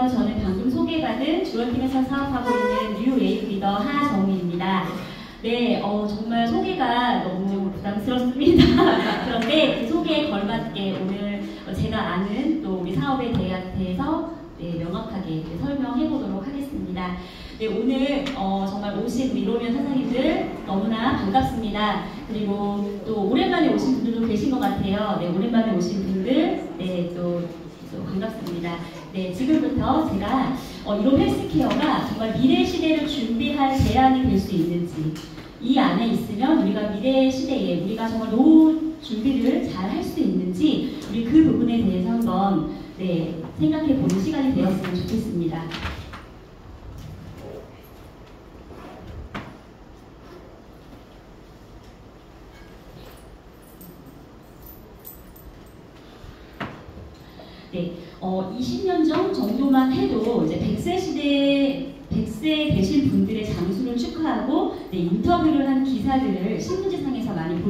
안녕하세요. 저는 방금 소개받은 주얼팀에서 사업하고 있는 뉴웨이브 리더 하정희입니다. 네, 정말 소개가 너무 부담스럽습니다. 그런데 그 소개에 걸맞게 오늘 제가 아는 또 우리 사업에 대해서 명확하게 설명해 보도록 하겠습니다. 네, 오늘 정말 오신 우리 이로면 사장님들 너무나 반갑습니다. 그리고 또 오랜만에 오신 분들도 계신 것 같아요. 네, 오랜만에 오신 분들 또 반갑습니다. 네, 지금부터 제가 이로 헬스케어가 정말 미래 시대를 준비할 대안이 될 수 있는지, 이 안에 있으면 우리가 미래 시대에 우리가 정말 노후 준비를 잘 할 수 있는지 우리 그 부분에 대해서 한번 생각해 보는 시간이 되었으면 좋겠습니다. 네, 20년 전 정도만 해도 이제 100세 되신 분들의 장수를 축하하고 인터뷰를 한 기사들을 신문지상에서 많이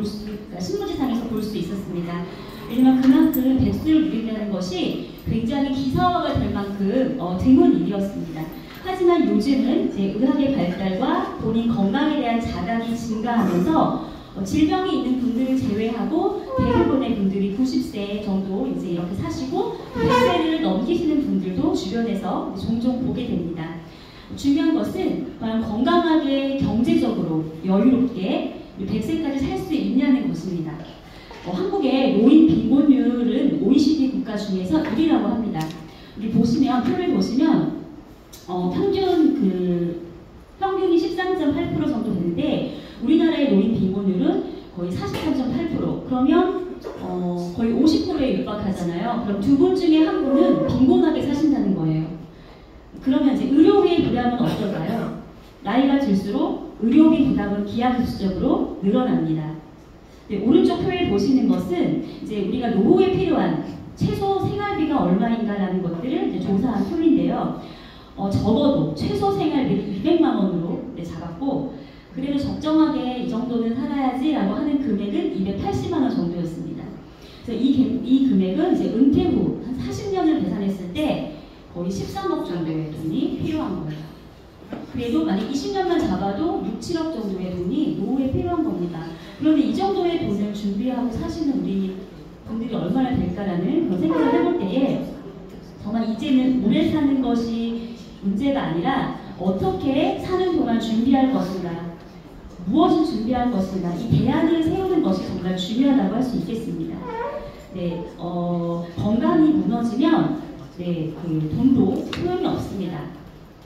신문지상에서 볼 수 있었습니다. 왜냐면 그만큼 백수를 누린다는 것이 굉장히 기사화가 될 만큼 드문 일이었습니다. 하지만 요즘은 이제 의학의 발달과 본인 건강에 대한 자각이 증가하면서 질병이 있는 분들을 제외하고 대부분의 분들이 90세 정도 이제 이렇게 사시고 100세를 넘기시는 분들도 주변에서 종종 보게 됩니다. 중요한 것은 과연 건강하게 경제적으로 여유롭게 100세까지 살 수 있냐는 것입니다. 한국의 노인 빈곤율은 OECD 국가 중에서 1위라고 합니다. 우리 표를 보시면 평균이 13.8% 정도 되는데 우리나라의 노인 빈곤율은 거의 43.8%. 그러면 거의 50%에 육박하잖아요. 그럼 두 분 중에 한 분은 빈곤하게 사신다는 거예요. 그러면 이제 의료비 부담은 어떨까요? 나이가 들수록 의료비 부담은 기하급수적으로 늘어납니다. 네, 오른쪽 표에 보시는 것은 이제 우리가 노후에 필요한 최소 생활비가 얼마인가라는 것들을 이제 조사한 표인데요. 적어도 최소 생활비를 200만 원으로 잡았고, 그래도 적정하게 이 정도는 살아야지라고 하는 금액은 280만 원 정도였습니다. 그래서 이 금액은 이제 은퇴 후 한 40년을 계산했을 때 거의 13억 정도의 돈이 필요한 거예요. 그래도 만약 20년만 잡아도 6, 7억 정도의 돈이 노후에 필요한 겁니다. 그런데 이 정도의 돈을 준비하고 사시는 우리 분들이 얼마나 될까라는 그런 생각을 해볼 때에 정말 이제는 오래 사는 것이 문제가 아니라 어떻게 사는 동안 준비할 것인가, 무엇을 준비할 것인가, 이 대안을 세우는 것이 정말 중요하다고 할 수 있겠습니다. 네, 건강이 무너지면 그 돈도 소용이 없습니다.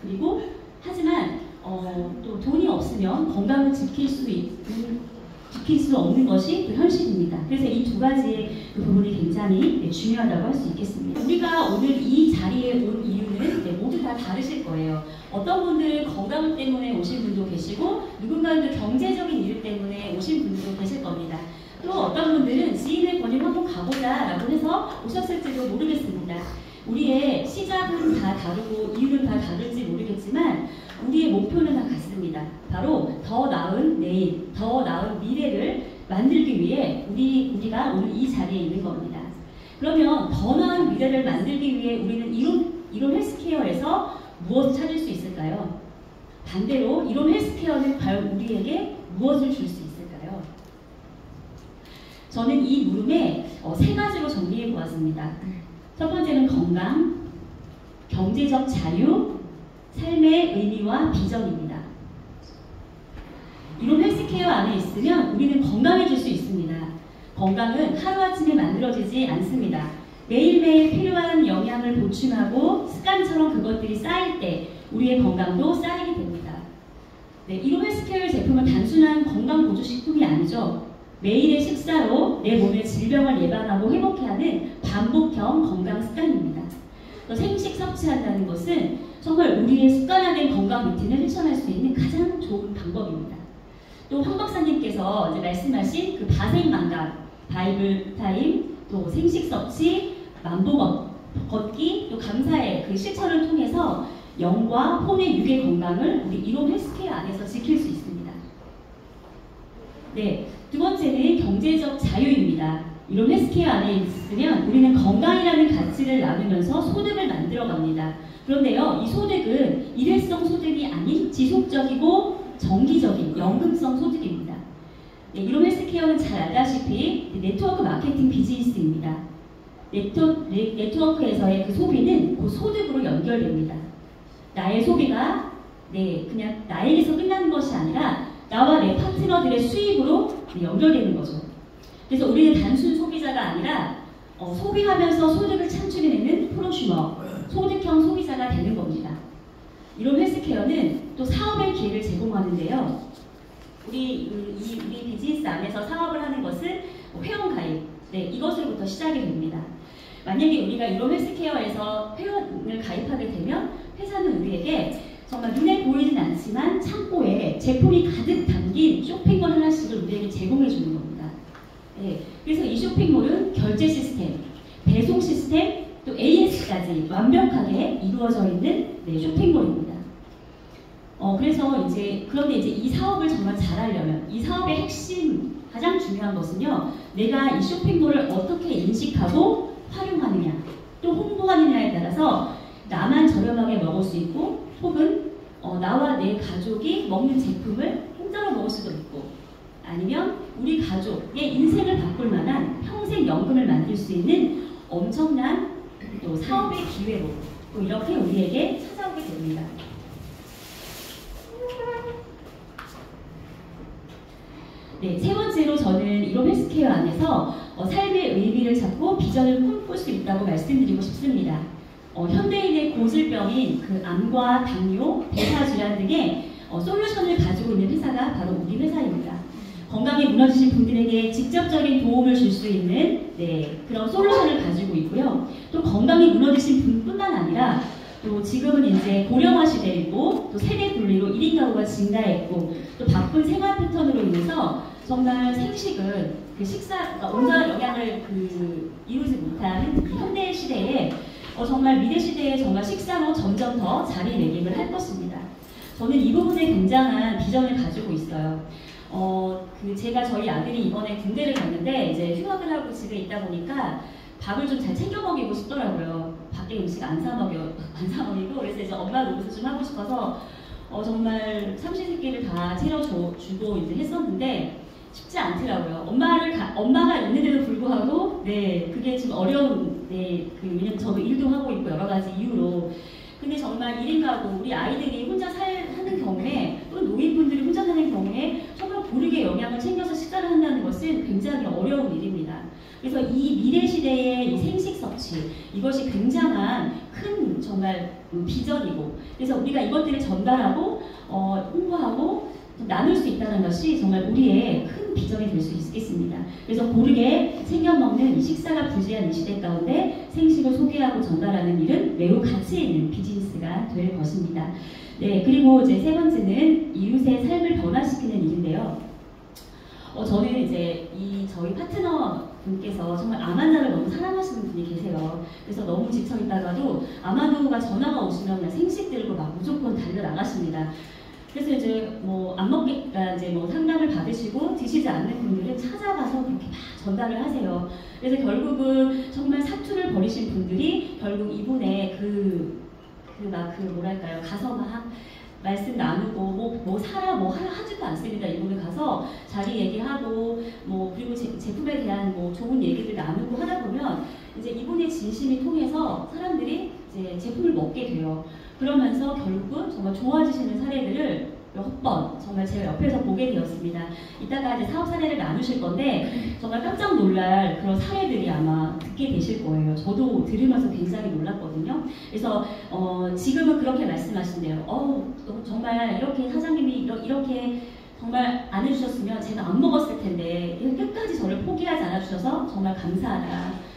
그리고 하지만 또 돈이 없으면 건강을 지킬 수 없는 것이 그 현실입니다. 그래서 이 두 가지의 그 부분이 굉장히 중요하다고 할 수 있겠습니다. 우리가 오늘 이 자리에 온 이유는 모두 다 다르실 거예요. 어떤 분들은 건강 때문에 오신 분도 계시고, 누군가는 경제적인 이유 때문에 오신 분들도 계실 겁니다. 또 어떤 분들은 지인의 권유를 한번 가보자 라고 해서 오셨을지도 모르겠습니다. 우리의 시작은 다 다르고 이유는 다 다를지 모르겠지만 우리의 목표는 다 같습니다. 바로 더 나은 내일, 더 나은 미래를 만들기 위해 우리가 오늘 이 자리에 있는 겁니다. 그러면 더 나은 미래를 만들기 위해 우리는 이로 헬스케어에서 무엇을 찾을 수 있을까요? 반대로 이로 헬스케어는 과연 우리에게 무엇을 줄 수 있을까요? 저는 이 물음에 세 가지로 정리해 보았습니다. 첫 번째는 건강, 경제적 자유, 삶의 의미와 비전입니다. 이런 헬스케어 안에 있으면 우리는 건강해질 수 있습니다. 건강은 하루아침에 만들어지지 않습니다. 매일매일 필요한 영양을 보충하고 습관처럼 그것들이 쌓일 때 우리의 건강도 쌓이게 됩니다. 이로 헬스케어 제품은 단순한 건강 보조식품이 아니죠. 매일의 식사로 내 몸의 질병을 예방하고 회복해 하는 반복형 건강 습관입니다. 또 생식 섭취한다는 것은 정말 우리의 습관화된 건강 루틴을 실천할 수 있는 가장 좋은 방법입니다. 또 황 박사님께서 이제 말씀하신 그 바생망각, 바이블 타임, 또 생식 섭취, 만보 걷기, 또 감사의 그 실천을 통해서 영과 혼의 육의 건강을 우리 이로 헬스케어 안에서 지킬 수 있습니다. 네, 두 번째는 경제적 자유입니다. 이런 헬스케어 안에 있으면 우리는 건강이라는 가치를 나누면서 소득을 만들어갑니다. 그런데요, 이 소득은 일회성 소득이 아닌 지속적이고 정기적인 연금성 소득입니다. 네, 이런 헬스케어는 잘 알다시피 네트워크 마케팅 비즈니스입니다. 네트워크에서의 그 소비는 그 소득으로 연결됩니다. 나의 소비가 그냥 나에게서 끝나는 것이 아니라 나와 내 파트너들의 수입으로 연결되는 거죠. 그래서 우리는 단순 소비자가 아니라 소비하면서 소득을 창출해내는 프로슈머, 소득형 소비자가 되는 겁니다. 이런 헬스케어는 또 사업의 기회를 제공하는데요. 우리 비즈니스 안에서 사업을 하는 것은 회원가입, 이것으로부터 시작이 됩니다. 만약에 우리가 이런 헬스케어에서 회원을 가입하게 되면 회사는 우리에게 정말 눈에 보이진 않지만 창고에 제품이 가득 담긴 쇼핑몰 하나씩을 우리에게 제공해 주는 겁니다. 그래서 이 쇼핑몰은 결제 시스템, 배송 시스템, 또 AS까지 완벽하게 이루어져 있는 쇼핑몰입니다. 그런데 이제 이 사업을 정말 잘하려면 이 사업의 핵심 가장 중요한 것은요, 내가 이 쇼핑몰을 어떻게 인식하고 활용하느냐, 또 홍보하느냐에 따라서 나만 저렴하게 먹을 수 있고, 혹은 나와 내 가족이 먹는 제품을 공짜로 먹을 수도 있고, 아니면 우리 가족의 인생을 바꿀 만한 평생 연금을 만들 수 있는 엄청난 또 사업의 기회로 또 이렇게 우리에게 찾아오게 됩니다. 세 번째로 저는 이런 헬스케어 안에서 삶의 의미를 찾고 비전을 꿈꿀 수 있다고 말씀드리고 싶습니다. 현대인의 고질병인 그 암과 당뇨, 대사질환 등의 솔루션을 가지고 있는 회사가 바로 우리 회사입니다. 건강이 무너지신 분들에게 직접적인 도움을 줄 수 있는 그런 솔루션을 가지고 있고요. 또 건강이 무너지신 분뿐만 아니라 또 지금은 이제 고령화 시대이고 또 세대 분리로 1인 가구가 증가했고 또 바쁜 생활 패턴으로 인해서 정말 생식은 그 온전한 영양을 이루지 못하는 현대 시대에 정말 미래 시대에 정말 식사로 점점 더 자리매김을 할 것입니다. 저는 이 부분에 굉장한 비전을 가지고 있어요. 제가 저희 아들이 이번에 군대를 갔는데 이제 휴학을 하고 집에 있다 보니까 밥을 좀 잘 챙겨 먹이고 싶더라고요. 밖에 음식 안 사 먹이고 그래서 이제 엄마 노릇을 좀 하고 싶어서 정말 삼시세끼를 다 차려주고 이제 했었는데 쉽지 않더라고요. 엄마가 있는데도 불구하고 그게 좀 어려운 왜냐면 저도 일도 하고 있고 여러 가지 이유로. 근데 정말 1인 가구, 우리 아이들이 혼자 하는 경우에, 또 노인분들이 혼자 사는 경우에 정말 고르게 영양을 챙겨서 식사를 한다는 것은 굉장히 어려운 일입니다. 그래서 이 미래 시대의 이 생식 섭취, 이것이 굉장한 큰 정말 비전이고, 그래서 우리가 이것들을 전달하고 홍보하고 나눌 수 있다는 것이 정말 우리의 큰 비전이 될 수 있겠습니다. 그래서 고르게 챙겨 먹는 이 식사가 부재한 이 시대 가운데 생식을 소개하고 전달하는 일은 매우 가치 있는 비즈니스가 될 것입니다. 그리고 이제 세 번째는 이웃의 삶을 변화시키는 일인데요. 저는 이제 저희 파트너 분께서 정말 암 환자를 너무 사랑하시는 분이 계세요. 그래서 너무 지쳐있다가도 아마도가 전화가 오시면 그냥 생식 들고 막 무조건 달려 나가십니다. 그래서 이제 이제 상담을 받으시고 드시지 않는 분들은 찾아가서 그렇게 막 전달을 하세요. 그래서 결국은 정말 사투를 벌이신 분들이 결국 이분의 뭐랄까요, 가서 막 말씀 나누고 하지도 않습니다. 이분을 가서 자기 얘기하고 그리고 제품에 대한 좋은 얘기를 나누고 하다 보면 이제 이분의 진심이 통해서 사람들이 이제 제품을 먹게 돼요. 그러면서 결국은 정말 좋아지시는 사례들을 몇 번 정말 제가 옆에서 보게 되었습니다. 이따가 이제 사업 사례를 나누실 건데 정말 깜짝 놀랄 그런 사례들이 아마 듣게 되실 거예요. 저도 들으면서 굉장히 놀랐거든요. 그래서 지금은 그렇게 말씀하신대요. 정말 이렇게 사장님이 이렇게 정말 안 해주셨으면 제가 안 먹었을 텐데 끝까지 저를 포기하지 않아주셔서 정말 감사하다.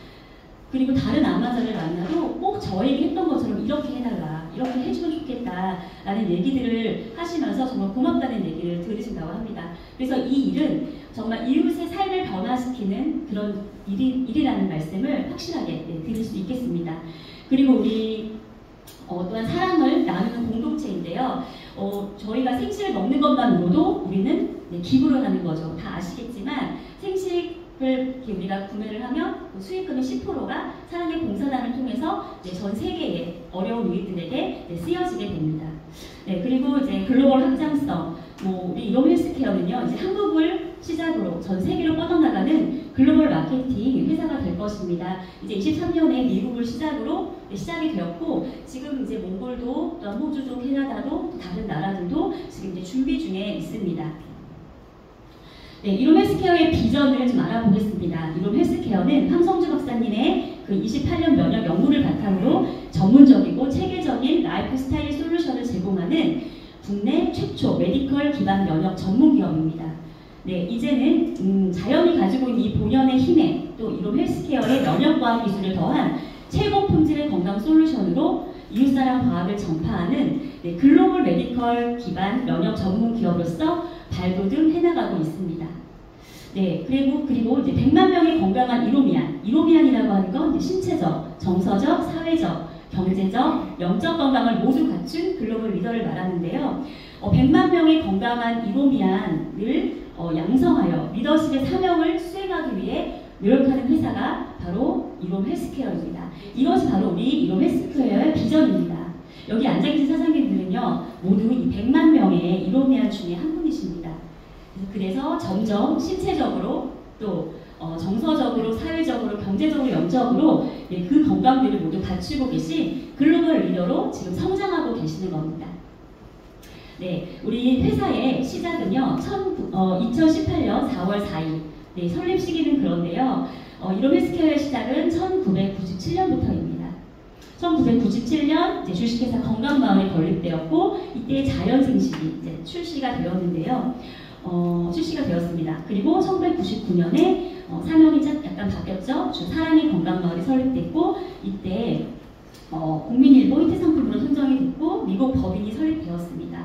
그리고 다른 암 환자를 만나도 꼭 저에게 했던 것처럼 이렇게 해달라, 이렇게 해주면 좋겠다 라는 얘기들을 하시면서 정말 고맙다는 얘기를 들으신다고 합니다. 그래서 이 일은 정말 이웃의 삶을 변화시키는 그런 일이라는 말씀을 확실하게 드릴 수 있겠습니다. 그리고 우리 또한 사랑을 나누는 공동체인데요. 저희가 생식을 먹는 것만으로도 우리는 기부를 하는 거죠. 다 아시겠지만 생식을 이렇게 우리가 구매를 하면 그 수익금의 10%가 사랑의 봉사단을 통해서 전 세계의 어려운 노인들에게 쓰여지게 됩니다. 네, 그리고 이제 글로벌 확장성, 우리 이롬 헬스케어는요, 이제 한국을 시작으로 전 세계로 뻗어나가는 글로벌 마케팅 회사가 될 것입니다. 이제 23년에 미국을 시작으로 시작이 되었고, 지금 이제 몽골도, 또 호주도, 캐나다도, 또 다른 나라들도 지금 이제 준비 중에 있습니다. 네, 이롬 헬스케어의 비전을 좀 알아보겠습니다. 이롬 헬스케어는 황성주 박사님의 그 28년 면역 연구를 바탕으로 전문적이고 체계적인 라이프 스타일 솔루션을 제공하는 국내 최초 메디컬 기반 면역 전문 기업입니다. 네, 이제는 자연이 가지고 있는 이 본연의 힘에 또 이롬 헬스케어의 면역과학 기술을 더한 최고 품질의 건강 솔루션으로 이웃사랑 과학을 전파하는 글로벌 메디컬 기반 면역 전문 기업으로서 발돋움 해나가고 있습니다. 네, 그리고 이제 100만 명의 건강한 이로미안이라고 하는 건 신체적, 정서적, 사회적, 경제적, 영적 건강을 모두 갖춘 글로벌 리더를 말하는데요. 100만 명의 건강한 이로미안을 양성하여 리더십의 사명을 수행하기 위해 노력하는 회사가 바로 이롬 헬스케어입니다. 이것이 바로 우리 이롬 헬스케어의 비전입니다. 여기 앉아계신 사장님들은요, 모두 이 100만 명의 이로미안 중에 한 분이십니다. 그래서 점점 신체적으로 또 정서적으로, 사회적으로, 경제적으로, 영적으로 그 건강들을 모두 갖추고 계신 글로벌 리더로 지금 성장하고 계시는 겁니다. 네, 우리 회사의 시작은요, 2018년 4월 4일. 네, 설립 시기는 그런데요. 이롬 헬스케어의 시작은 1997년부터입니다. 1997년 주식회사 건강마을이 건립되었고, 이때 자연생식이 이제 출시가 되었는데요. 출시가 되었습니다. 그리고 1999년에 사명이 약간 바뀌었죠. 사랑의 건강마을이 설립됐고, 이때 국민일보 히트 상품으로 선정이 됐고, 미국 법인이 설립되었습니다.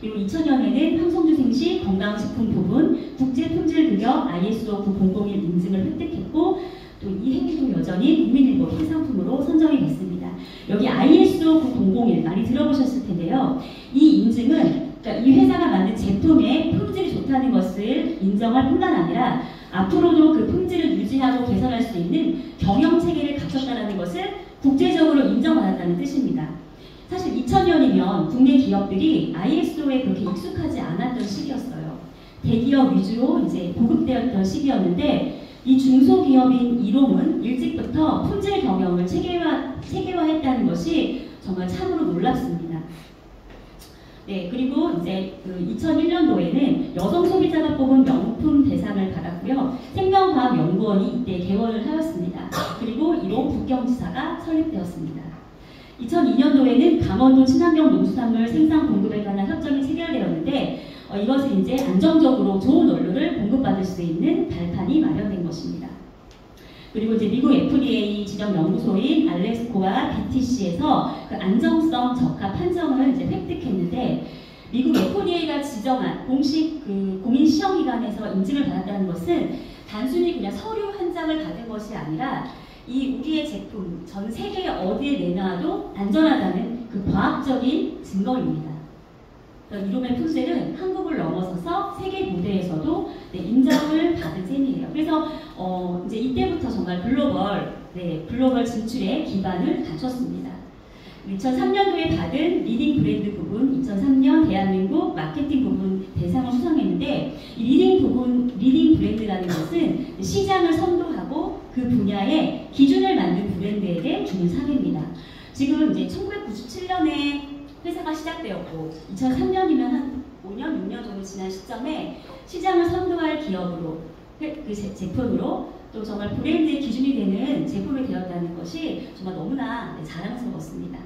그리고 2000년에는 황성주 생시 건강식품 부분 국제품질급여 ISO 9001 인증을 획득했고, 또 이 행위도 여전히 국민일보 히트 상품으로 선정이 됐습니다. 여기 ISO 9001 많이 들어보셨을 텐데요. 이 인증은 그러니까 이 회사가 만든 제품의 품질이 좋다는 것을 인정할 뿐만 아니라 앞으로도 그 품질을 유지하고 개선할 수 있는 경영 체계를 갖췄다는 것을 국제적으로 인정받았다는 뜻입니다. 사실 2000년이면 국내 기업들이 ISO에 그렇게 익숙하지 않았던 시기였어요. 대기업 위주로 이제 보급되었던 시기였는데, 이 중소기업인 이롬은 일찍부터 품질 경영을 체계화했다는 것이 정말 참으로 놀랍습니다. 네, 그리고 이제 2001년도에는 여성 소비자가 뽑은 명품 대상을 받았고요. 생명과학연구원이 이때 개원을 하였습니다. 그리고 이롬 북경지사가 설립되었습니다. 2002년도에는 강원도 친환경 농수산물 생산 공급에 관한 협정이 체결되었는데, 이것은 이제 안정적으로 좋은 원료를 공급받을 수 있는 발판이 마련된 것입니다. 그리고 이제 미국 FDA 지정 연구소인 알래스코와 BTC에서 그 안정성 적합 판정을 이제 획득했는데, 미국 FDA가 지정한 공식 그 공인 시험 기관에서 인증을 받았다는 것은 단순히 그냥 서류 한 장을 받은 것이 아니라 이 우리의 제품 전 세계 어디에 내놔도 안전하다는 그 과학적인 증거입니다. 이롬의 품질은 한국을 넘어서서 세계 무대에서도 인정을 받은 셈이에요. 그래서 이제 이때부터 정말 글로벌 진출의 기반을 갖췄습니다. 2003년도에 받은 리딩 브랜드 부분, 2003년 대한민국 마케팅 부분 대상을 수상했는데, 이 리딩 브랜드라는 것은 시장을 선도하고 그 분야의 기준을 만든 브랜드에게 주는 상입니다. 지금 이제 1997년에 회사가 시작되었고 2003년이면 한 5년, 6년 정도 지난 시점에 시장을 선도할 기업으로 그 제품으로 또 정말 브랜드의 기준이 되는 제품이 되었다는 것이 정말 너무나 자랑스러웠습니다.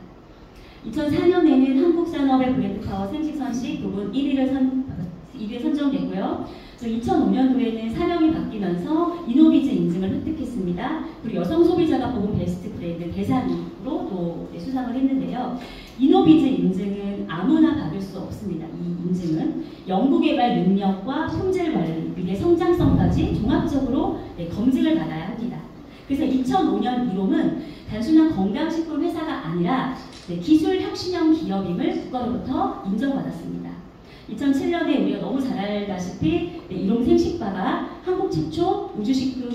2004년에는 한국산업의 브랜드 파워 생식선식 부분 1위에 선정되고요. 2005년도에는 사명이 바뀌면서 이노비즈 인증을 획득했습니다. 그리고 여성 소비자가 뽑은 베스트 브랜드 대상으로 또 수상을 했는데요. 이노비즈 인증은 아무나 받을 수 없습니다. 이 인증은 연구개발 능력과 품질 관리, 미래 성장성까지 종합적으로 검증을 받아야 합니다. 그래서 2005년 이롬은 단순한 건강식품 회사가 아니라 기술 혁신형 기업임을 국가로부터 인정받았습니다. 2007년에 우리가 너무 잘 알다시피 이롬 생식바가 한국 최초 우주식품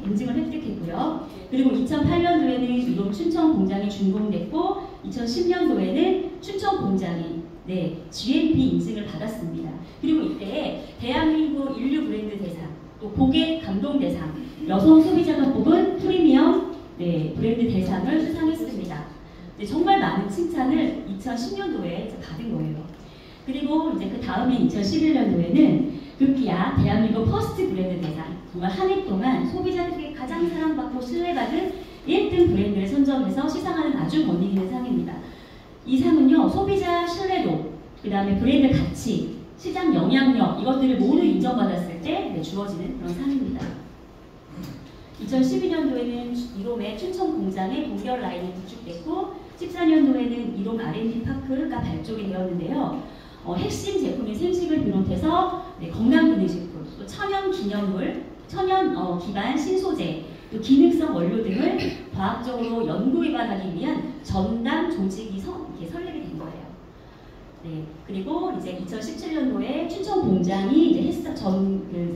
인증을 획득했고요. 그리고 2008년도에는 이롬 춘천 공장이 준공됐고 2010년도에는 춘천 공장이 GMP 인증을 받았습니다. 그리고 이때 대한민국 인류 브랜드 대상, 또 고객 감동 대상, 여성 소비자가 뽑은 프리미엄 브랜드 대상을 수상했습니다. 정말 많은 칭찬을 2010년도에 받은 거예요. 그리고 이제 그 다음에 2011년도에는 급기야 대한민국 퍼스트 브랜드 대상, 정말 한 해 동안 소비자들에게 가장 사랑받고 신뢰받은 1등 브랜드를 선정해서 시상하는 아주 권위 있는 상입니다. 이 상은요, 소비자 신뢰도, 그 다음에 브랜드 가치, 시장 영향력, 이것들을 모두 인정받았을 때 주어지는 그런 상입니다. 2012년도에는 이롬의 춘천 공장의 동결 라인이 구축됐고 14년도에는 이롬 R&D 파크가 발족이 되었는데요. 핵심 제품인 생식을 비롯해서 건강기능식품, 또 천연 기념물, 천연 기반 신소재, 또 기능성 원료 등을 과학적으로 연구 개발하기 위한 전담 조직이 설립이 된 거예요. 그리고 이제 2017년도에 춘천 공장이 이제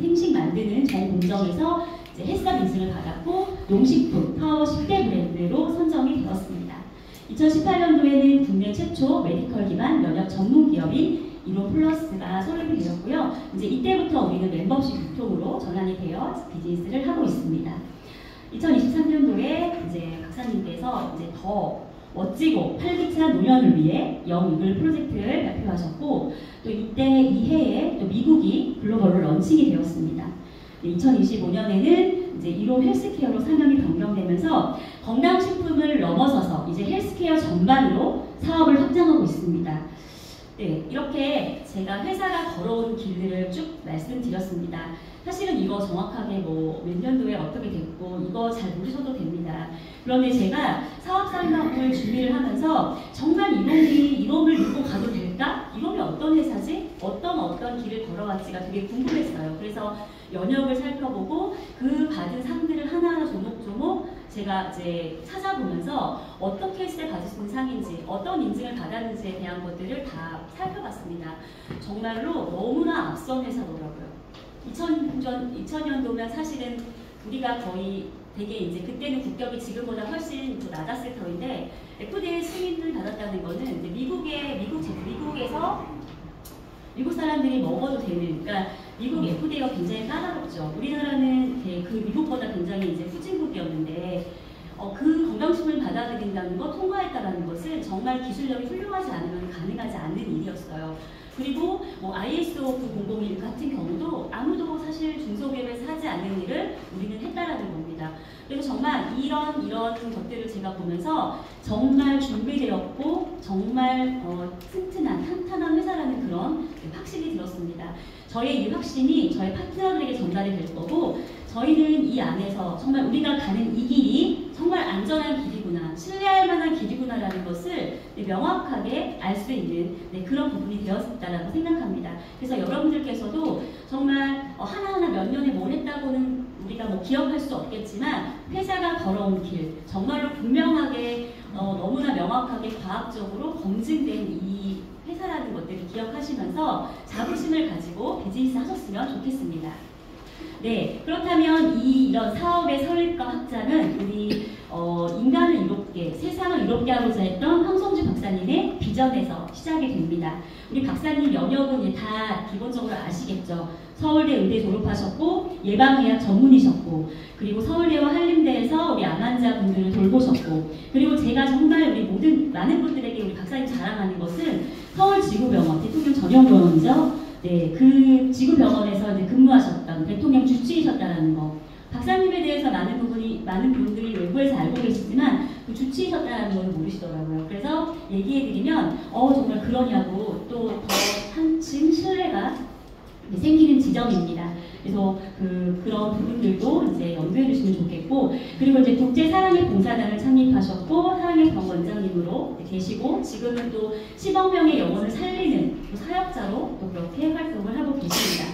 생식 만드는 전 공정에서 이제 햇삽 인증을 받았고 농식품 파워 10대 브랜드로 선정이 되었습니다. 2018년도에는 국내 최초 메디컬 기반 면역 전문 기업인 이롬 플러스가 설립이 되었고요. 이제 이때부터 우리는 멤버십 유통으로 전환이 되어 비즈니스를 하고 있습니다. 2023년도에 이제 박사님께서 이제 더 멋지고 활기찬 노년을 위해 영이글 프로젝트를 발표하셨고 또 이때 이 해에 또 미국이 글로벌로 런칭이 되었습니다. 2025년에는 이제 이롬 헬스케어로 사명이 변경되면서 건강식품을 넘어서서 이제 헬스케어 전반으로 사업을 확장하고 있습니다. 이렇게 제가 회사가 걸어온 길들을 쭉 말씀드렸습니다. 사실은 이거 정확하게 뭐 몇 년도에 어떻게 됐고 이거 잘 모르셔도 됩니다. 그런데 제가 사업상담을 준비를 하면서 정말 이롬을 믿고 가도 될까? 이롬이 어떤 회사지? 어떤 길을 걸어왔지가 되게 궁금했어요. 그래서 연역을 살펴보고 그 받은 상들을 하나하나 조목조목 제가 이제 찾아보면서 어떻게 했을 때 받을 수 있는 상인지, 어떤 인증을 받았는지에 대한 것들을 다 살펴봤습니다. 정말로 너무나 앞선 회사더라고요. 2000년도면 사실은 우리가 거의 되게 이제 그때는 국격이 지금보다 훨씬 더 낮았을 터인데 FDA 승인을 받았다는 거는 이제 미국에서 미국 사람들이 먹어도 되는, 그러니까 미국 FDA가 굉장히 까다롭죠. 우리나라는 그 미국보다 굉장히 이제 후진국이었는데 그 건강식품을 받아들인다는 거, 통과했다는 것은 정말 기술력이 훌륭하지 않으면 가능하지 않는 일이었어요. 그리고 뭐 ISO 9001 같은 경우도 아무도 사실 중소기업에서 하지 않는 일을 우리는 했다라는 겁니다. 그래서 정말 이런 것들을 제가 보면서 정말 준비되었고 정말 튼튼한 탄탄한 회사라는 그런 확신이 들었습니다. 저의 이 확신이 저희 파트너들에게 전달이 될 거고 저희는 이 안에서 정말 우리가 가는 이 길이 정말 안전한 길이구나, 신뢰할 만한 길이구나라는 것을 명확하게 알 수 있는 그런 부분이 되었다고 생각합니다. 그래서 여러분들께서도 정말 하나하나 몇 년에 뭘 했다고는 우리가 뭐 기억할 수 없겠지만 회사가 걸어온 길, 정말로 분명하게 너무나 명확하게 과학적으로 검증된 이 회사라는 것들을 기억하시면서 자부심을 가지고 비즈니스 하셨으면 좋겠습니다. 그렇다면 이런 사업의 설립과 확장은 우리 인간을 이롭게, 세상을 이롭게 하고자 했던 황성주 박사님의 비전에서 시작이 됩니다. 우리 박사님 연역은 다 기본적으로 아시겠죠. 서울대 의대 졸업하셨고 예방의학 전문이셨고 그리고 서울대와 한림대에서 우리 암 환자분들을 돌보셨고 그리고 제가 정말 우리 많은 분들에게 우리 박사님 자랑하는 것은 서울지구병원 대통령 전용병원이죠. 그 지구병원에서 이제 근무하셨던 대통령 주치의셨다는 거. 박사님에 대해서 많은 분들이 외부에서 알고 계시지만 그 주치의셨다는 걸 모르시더라고요. 그래서 얘기해드리면 정말 그러냐고 또 더 한층 신뢰가 생기는 지점입니다. 그래서 그런 부분들도 이제 염두해 주시면 좋겠고 그리고 이제 국제사랑의 봉사단을 창립하셨고 사랑의 병 원장님으로 계시고 지금은 또 10억 명의 영혼을 살리는 사역자로 또 그렇게 활동을 하고 계십니다.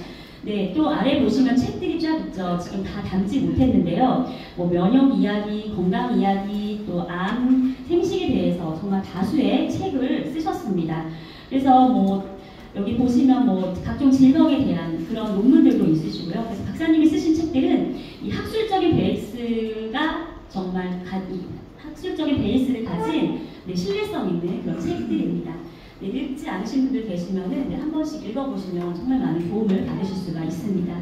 또 아래 보시면 책들이 쫙 있죠. 지금 다 담지 못했는데요. 뭐 면역 이야기, 건강 이야기, 또 암, 생식에 대해서 정말 다수의 책을 쓰셨습니다. 그래서 뭐 여기 보시면 뭐 각종 질병에 대한 그런 논문들도 있으시고요. 그래서 박사님이 쓰신 책들은 이 학술적인 베이스가 정말 학술적인 베이스를 가진 신뢰성 있는 그런 책들입니다. 읽지 않으신 분들 계시면은 한 번씩 읽어보시면 정말 많은 도움을 받으실 수가 있습니다.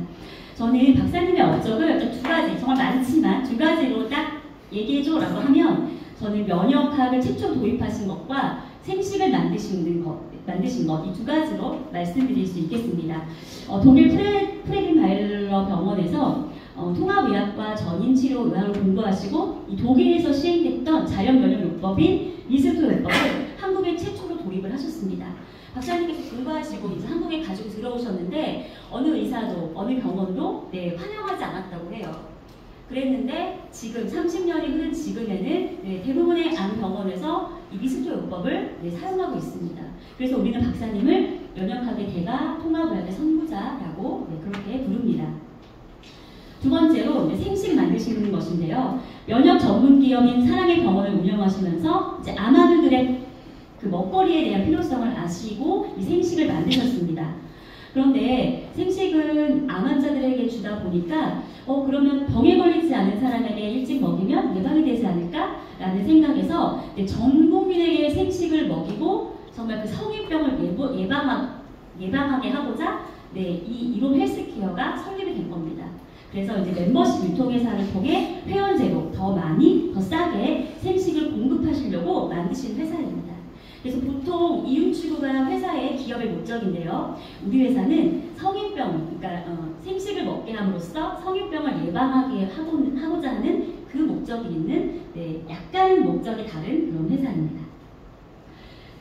저는 박사님의 업적을 두 가지, 정말 많지만 두 가지로 딱 얘기해줘라고 하면 저는 면역학을 최초 도입하신 것과 생식을 만드신 것 이 두 가지로 말씀드릴 수 있겠습니다. 독일 프레딘 바일러 병원에서 통합의학과 전인치료 의학을 공부하시고 이 독일에서 시행됐던 자연면역요법인 미스토요법을 한국에 최초로 도입을 하셨습니다. 박사님께서 공부하시고 이제 한국에 가지고 들어오셨는데 어느 의사도 어느 병원도 환영하지 않았다고 해요. 그랬는데 지금 30년이 흐른 지금에는 대부분의 암 병원에서 이 미스토요법을 사용하고 있습니다. 그래서 우리는 박사님을 면역학의 대가, 통합의학의 선구자라고 그렇게 부릅니다. 두 번째로 생식 만드시는 것인데요. 면역 전문 기업인 사랑의 병원을 운영하시면서 이제 암환들의 그 먹거리에 대한 필요성을 아시고 이 생식을 만드셨습니다. 그런데 생식은 암 환자들에게 주다 보니까 그러면 병에 걸리지 않은 사람에게 일찍 먹이면 예방이 되지 않을까? 라는 생각에서 전 국민에게 생식을 먹이고 정말 그 성인병을 예방하게 하고자 이 이롬 헬스케어가 설립이 된 겁니다. 그래서 이제 멤버십 유통회사를 통해 회원제로 더 많이, 더 싸게 생식을 공급하시려고 만드신 회사입니다. 그래서 보통 이윤추구가 회사의 기업의 목적인데요. 우리 회사는 성인병, 그러니까 생식을 먹게 함으로써 성인병을 예방하게 하고자 하는 그 목적이 있는 약간 목적이 다른 그런 회사입니다.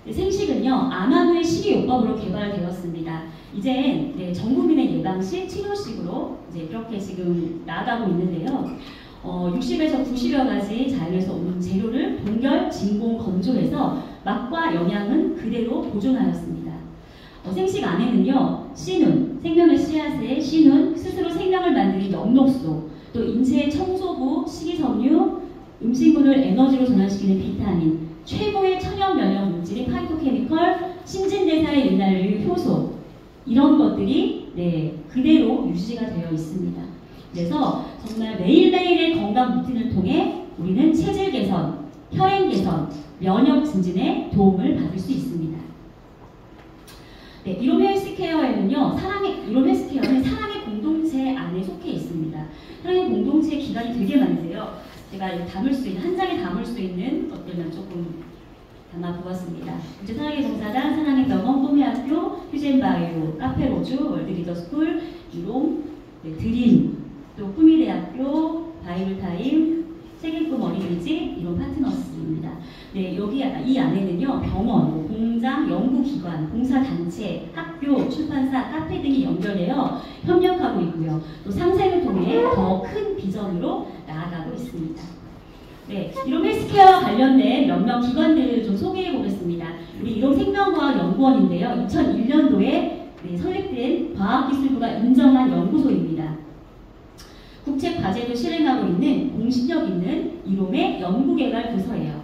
생식은요, 암환의 식이요법으로 개발되었습니다. 이제 전 국민의 예방식, 치료식으로 이제 그렇게 지금 나아가고 있는데요. 60에서 90여 가지 자연에서 온 재료를 동결, 진공, 건조해서 맛과 영양은 그대로 보존하였습니다. 생식 안에는요, 씨눈, 생명의 씨앗의 씨눈, 스스로 생명을 만드는 엽록소, 또 인체의 청소부, 식이섬유, 음식물을 에너지로 전환시키는 비타민, 최고의 천연 면역 물질인 파이토케미컬, 신진대사에 윤활유 효소, 이런 것들이 그대로 유지가 되어 있습니다. 그래서 정말 매일매일의 건강 루틴을 통해 우리는 체질 개선, 혈행 개선, 면역 증진에 도움을 받을 수 있습니다. 이롬 헬스케어에는요, 이롬 헬스케어는 사랑의 공동체 안에 속해 있습니다. 사랑의 공동체 기관이 되게 많은데요. 제가 담을 수 있는, 한 장에 담을 수 있는 것들만 조금 담아보았습니다. 사랑의 봉사단, 사랑의 병원, 꿈의학교, 휴젠바이오, 카페로주, 월드리더스쿨, 이롬, 드림, 또 꿈이대학교, 바이블타임, 세계꿈 어린이집, 이런 파트너스입니다. 여기 이 안에는요, 병원, 공장, 연구기관, 봉사단체, 학교, 출판사, 카페 등이 연결되어 협력하고 있고요. 또 상생을 통해 더 큰 비전으로 나아가고 있습니다. 이롬 헬스케어 관련된 몇몇 기관들을 좀 소개해 보겠습니다. 우리 이롬 생명과학연구원인데요. 2001년도에 설립된 과학기술부가 인정한 연구소입니다. 국책 과제도 실행하고 있는 공신력 있는 이롬의 연구개발 부서예요.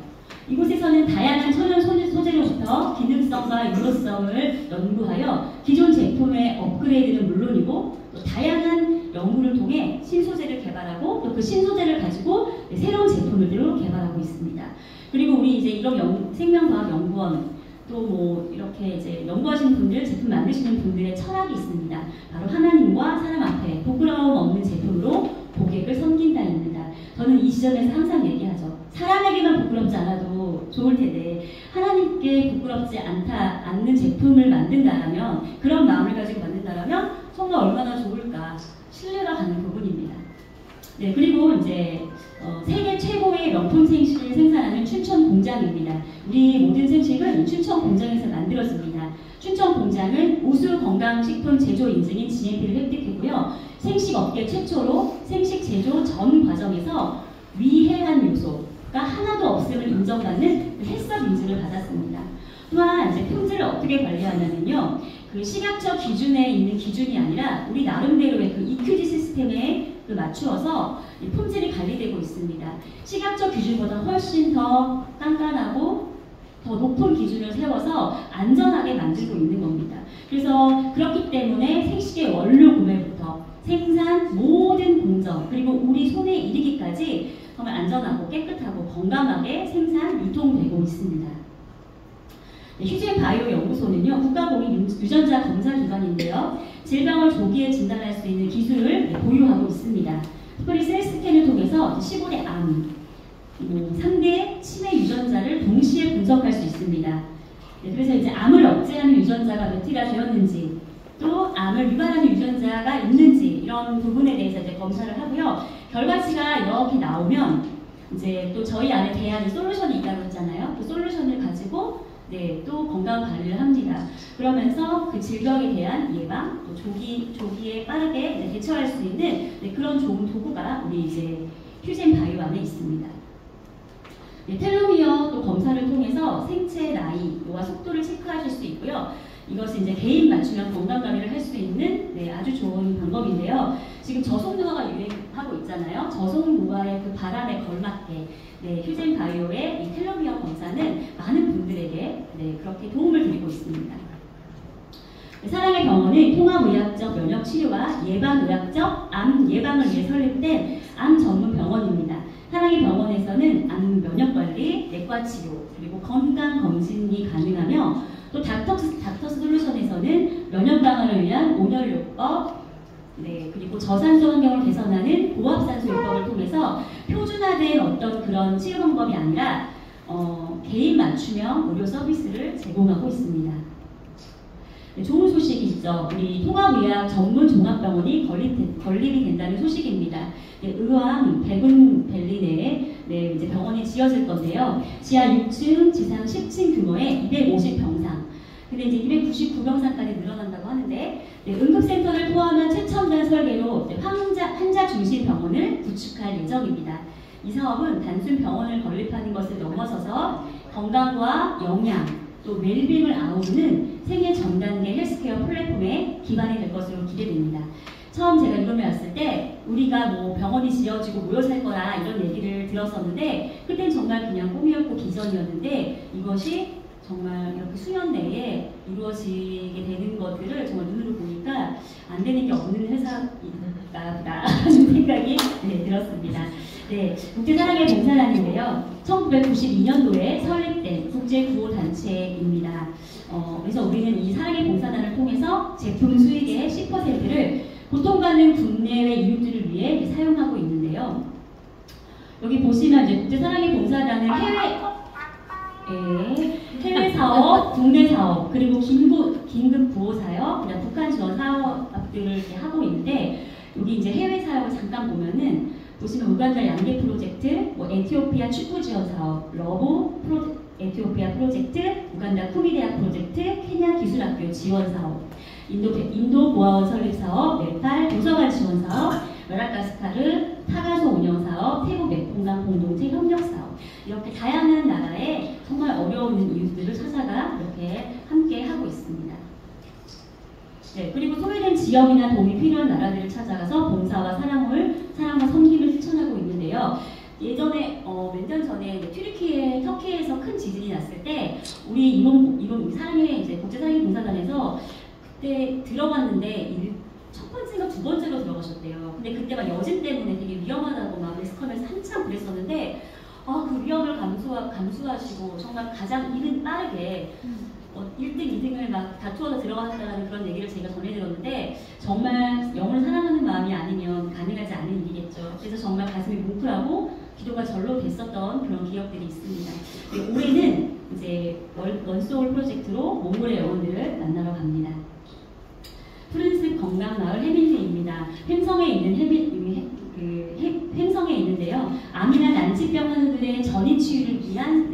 이곳에서는 다양한 천연 소재로부터 기능성과 유효성을 연구하여 기존 제품의 업그레이드는 물론이고 또 다양한 연구를 통해 신소재를 개발하고 또 그 신소재를 가지고 새로운 제품들을 개발하고 있습니다. 그리고 우리 이제 이런 생명과학연구원 또 뭐 이렇게 이제 연구하시는 분들, 제품 만드시는 분들의 철학이 있습니다. 바로 하나님과 사람 앞에 부끄러움 없는 제품으로 고객을 섬긴다입니다. 저는 이 지점에서 항상 얘기하죠. 사람에게만 부끄럽지 않아도 좋을 텐데 하나님께 부끄럽지 않는 제품을 만든다라면, 그런 마음을 가지고 만든다라면 정말 얼마나 좋을까, 신뢰가 가는 부분입니다. 그리고 이제 세계 최고의 명품 생식을 생산하는 춘천 공장입니다. 우리 모든 생식은 춘천 공장에서 만들어집니다. 춘천 공장은 우수 건강식품 제조 인증인 GMP를 획득했고요. 생식업계 최초로 생식 제조 전 과정에서 위해한 요소가 하나도 없음을 인정받는 헬스업 인증을 받았습니다. 또한 이제 품질을 어떻게 관리하냐면요, 그 식약처 기준에 있는 기준이 아니라 우리 나름대로의 그 EQG 시스템에 맞추어서 품질이 관리되고 있습니다. 식약처 기준보다 훨씬 더 깐깐하고 더 높은 기준을 세워서 안전하게 만들고 있는 겁니다. 그래서 그렇기 때문에 생식의 원료 구매부터 생산 모든 공정 그리고 우리 손에 이르기까지 정말 안전하고 깨끗하고 건강하게 생산, 유통되고 있습니다. 네, 휴젠바이오 연구소는요, 국가공인 유전자 검사 기관인데요, 질병을 조기에 진단할 수 있는 기술을 보유하고 있습니다. 특별히 셀스캔을 통해서 15대 암, 상대 치매 유전자를 동시에 분석할 수 있습니다. 네, 그래서 이제 암을 억제하는 유전자가 몇 개가 되었는지, 또 암을 유발하는 유전자가 있는지 이런 부분에 대해서 이제 검사를 하고요. 결과치가 이렇게 나오면 이제 또 저희 안에 대안이 솔루션이 있다고 했잖아요. 그 솔루션을 가지고 네, 또 건강 관리를 합니다. 그러면서 그 질병에 대한 예방, 또 조기에 빠르게 대처할 수 있는 네, 그런 좋은 도구가 우리 이제 휴젠바이오 안에 있습니다. 네, 텔로미어 또 검사를 통해서 생체 나이와 속도를 체크하실 수 있고요. 이것은 이제 개인 맞춤형 건강 관리를 할 수 있는 네, 아주 좋은 방법인데요. 지금 저속노화가 유행하고 있잖아요. 저속노화의 그 바람에 걸맞게 네, 휴젠바이오의 이 텔로미어 검사는 많은 분들에게 네, 그렇게 도움을 드리고 있습니다. 네, 사랑의 병원은 통합의학적 면역치료와 예방의학적 암 예방을 위해 설립된 암 전문 병원입니다. 사랑의 병원에서는 암 면역관리, 내과치료, 그리고 건강검진이 가능하며 또 닥터스 솔루션에서는 면역 강화를 위한 온열요법, 네, 그리고 저산소 환경을 개선하는 고압산소요법을 통해서 표준화된 어떤 그런 치료 방법이 아니라 개인 맞춤형 의료 서비스를 제공하고 있습니다. 네, 좋은 소식이 있죠. 우리 통합의학 전문 종합병원이 건립이 된다는 소식입니다. 네, 의왕 백운밸리 내에 네, 이제 병원이 지어질 건데요. 지하 6층, 지상 10층 규모의 250병상. 근데 이제 299병상까지 늘어난다고 하는데 네, 응급센터를 포함한 최첨단 설계로 환자 중심 병원을 구축할 예정입니다. 이 사업은 단순 병원을 건립하는 것을 넘어서서 건강과 영양, 또 웰빙을 아우르는 세계 전 단계 헬스케어 플랫폼의 기반이 될 것으로 기대됩니다. 처음 제가 이름을 왔을 때 우리가 뭐 병원이 지어지고 모여 살 거라 이런 얘기를 들었었는데 그땐 정말 그냥 꿈이었고 비전이었는데 이것이 정말 이렇게 수년 내에 이루어지게 되는 것들을 정말 눈으로 보니까 안 되는 게 없는 회사가 보다 하는 생각이 네, 들었습니다. 네, 국제사랑의 봉사단인데요. 1992년도에 설립된 국제구호단체입니다. 그래서 우리는 이 사랑의 봉사단을 통해서 제품 수익의 10%를 고통받는 국내외 이웃들을 위해 사용하고 있는데요. 여기 보시면 이제 국제사랑의 봉사단은 해외 사업, 국내 사업, 그리고 긴급 구호 사업, 그다음 북한 지원 사업들을 이렇게 하고 있는데 여기 이제 해외 사업을 잠깐 보면은 보시면 우간다 양계 프로젝트, 뭐 에티오피아 축구 지원 사업, 에티오피아 프로젝트, 우간다 쿠미대학 프로젝트, 케냐 기술학교 지원 사업, 인도 고아원 설립 사업, 네팔 도서관 지원 사업, 마다가스카르 타가소 운영 사업, 태국 메콩강 공동체 협력 사업, 이렇게 다양한 나라에 정말 어려운 이웃들을 찾아가 이렇게 함께 하고 있습니다. 네, 그리고 소외된 지역이나 도움이 필요한 나라들을 찾아가서 봉사와 사랑과 섬김을 실천하고 있는데요. 예전에 몇 년 전에 터키에서 큰 지진이 났을 때 우리 사랑의 이제 국제사랑의 봉사단에서 그때 들어갔는데 첫 번째가 두 번째로 들어가셨대요. 근데 그때 막 여진 때문에 되게 위험하다고 막 리스크하면서 한참 그랬었는데 그 위험을 감수하시고 정말 가장 빠르게 1등, 2등을 막 다투어서 들어갔다는 그런 얘기를 제가 전해 들었는데 정말 영을 사랑하는 마음이 아니면 가능하지 않은 일이겠죠. 그래서 정말 가슴이 뭉클하고 기도가 절로 됐었던 그런 기억들이 있습니다. 네, 올해는 이제 원소울 프로젝트로 몽골의 영혼들을 만나러 갑니다. 푸른숲 건강마을 해밀리입니다. 횡성에 있는데요. 암이나 난치병 환우들의 전이 치유를 위한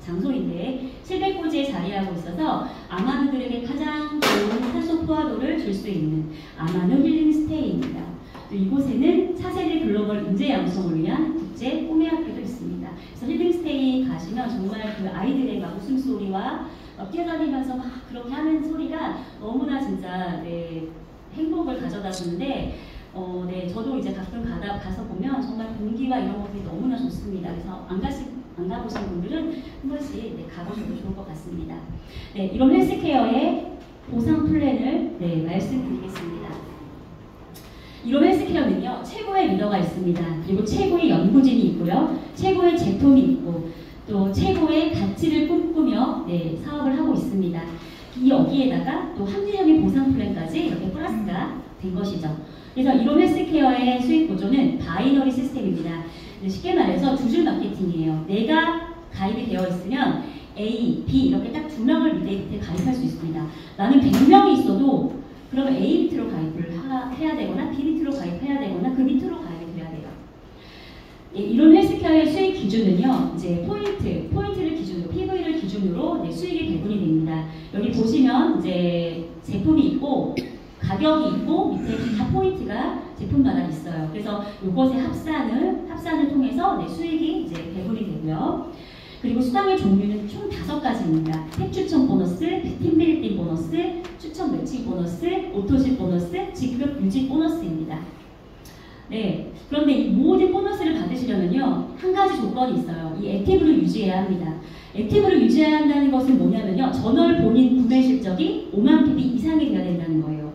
장소인데 700호지에 자리하고 있어서 암 환우들에게 가장 좋은 탄소 포화도를 줄 수 있는 암환우 힐링 스테이입니다. 또 이곳에는 차세대 글로벌 인재 양성을 위한 국제 꿈의 학교도 있습니다. 그래서 힐링 스테이 가시면 정말 그 아이들의 막 웃음소리와 뛰어다니면서 막 그렇게 하는 소리가 너무나 진짜 행복을 가져다 주는데 저도 이제 가끔 가서 보면 정말 공기와 이런 것들이 너무나 좋습니다. 그래서 안 가신 안 가보신 분들은 한 번씩 네, 가보셔도 좋을 것 같습니다. 네, 이런 헬스케어의 보상 플랜을 네, 말씀드리겠습니다. 이런 헬스케어는요, 최고의 리더가 있습니다. 그리고 최고의 연구진이 있고요, 최고의 제품이 있고, 또 최고의 가치를 꿈꾸며 네, 사업을 하고 있습니다. 이 여기에다가 또 합리적인 보상 플랜까지 이렇게 플러스가 된 것이죠. 그래서 이런 헬스케어의 수익 구조는 바이너리 시스템입니다. 쉽게 말해서 두 줄 마케팅이에요. 내가 가입이 되어 있으면 A, B 이렇게 딱 두 명을 밑에 가입할 수 있습니다. 나는 100명이 있어도 그러면 A 밑으로 가입을 해야 되거나 B 밑으로 가입해야 되거나 그 밑으로 가입이 돼야 돼요. 예, 이런 헬스케어의 수익 기준은요, 이제 포인트를 기준으로, PV를 기준으로 네, 수익이 배분이 됩니다. 여기 보시면 이제 제품이 있고 가격이 있고 밑에 기타 포인트가 제품마다 있어요. 그래서 이것의 합산을 통해서 네, 수익이 이제 배분이 되고요. 그리고 수당의 종류는 총 5가지입니다. 팩 추천 보너스, 팀빌딩 보너스, 추천 매칭 보너스, 오토십 보너스, 직급 유지 보너스입니다. 네, 그런데 이 모든 보너스를 받으시려면요, 한 가지 조건이 있어요. 이 액티브를 유지해야 합니다. 액티브를 유지해야 한다는 것은 뭐냐면요, 전월 본인 구매 실적이 5만 PB 이상이 돼야 된다는 거예요.